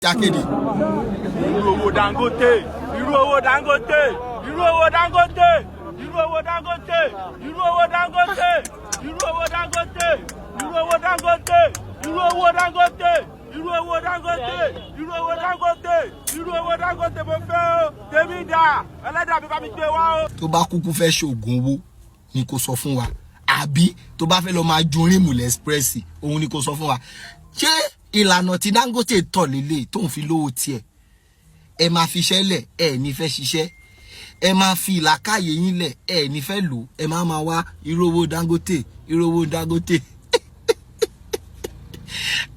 Akede. Irú owó Dangote, irú owó Dangote, irú owó Dangote, irú owó Dangote, irú owó Dangote, irú owó Dangote, irú owó Dangote, irú owó Dangote, irú owó Dangote, irú owó Dangote, irú owó Dangote mo fẹ́ o. Tèmi dà, ẹlẹ́dàá mi bá mi gbé wá o. Tó bá kúkú fẹ́ ṣoògùn owó ni kò sọ fún wa. Àbí tó bá fẹ́ lọ máa jorin mùlẹ̀ express òun ni kò sọ fún wa. Ṣé ìlànà tí Dangote tọ̀ lélẹ̀ tó ń fi lówó tiẹ̀ ẹ máa fi iṣẹ́ lẹ̀ ẹ ní fẹ́ ṣiṣẹ́ ẹ máa fi ìlàkàyè yín lẹ̀ ẹ ní fẹ́ lò ẹ máa wá irú owó Dangote irú owó Dangote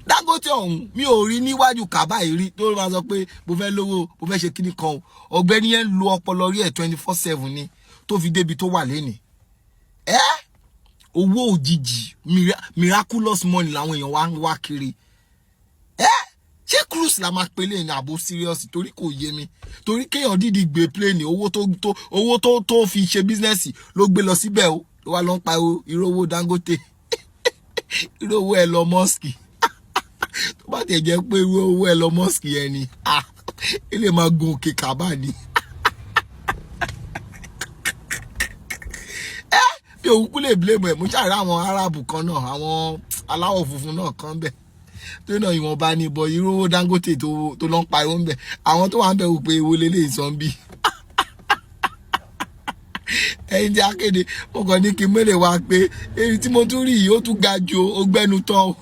Dangote ọ̀hún mi ò rí níwájú kàbá ìrí tó máa sọ pé mo fẹ́ lówó mo fẹ́ ṣe kíní kan ọ̀gbẹ́ni yẹn lo ọpọlọ rí ẹ̀ 24/7 ni tó fi débi tó wà lẹ́nìí owó òjijì miraculous money làwọn èèyàn wá ń wá kiri ṣé cruise la máa pele ní àbò serious torí kò yé mi torí kéèyàn dídì gbé plane owó tó fi ṣe business ló gbé lọ síbẹ̀ o ló wá lọ ń pa irú owó Dangote irú owó Elon Musk tó bá tẹ̀ jẹ́ pé irú owó Elon Musk yẹn ni ilé máa gun òkè kàbá ni bí òun kú lè blame ẹ̀ mo ṣàrí àwọn Arab kan náà àwọn aláwọ̀ funfun náà kan bẹ́ẹ̀ tó náà ìwọ̀nba ní bọ̀ irú owó Dangote tó lọ ń pariwo ń bẹ̀ àwọn tó wà ń bẹ̀ wò pé ewo lélẹ̀ ìsọ̀nbí ẹ̀yin tí Akede mo kàn ní kí n mẹ́lẹ̀ wá pé èyí tí mo tún rí yìí ó tún ga ju ọgbẹ́nu tán o.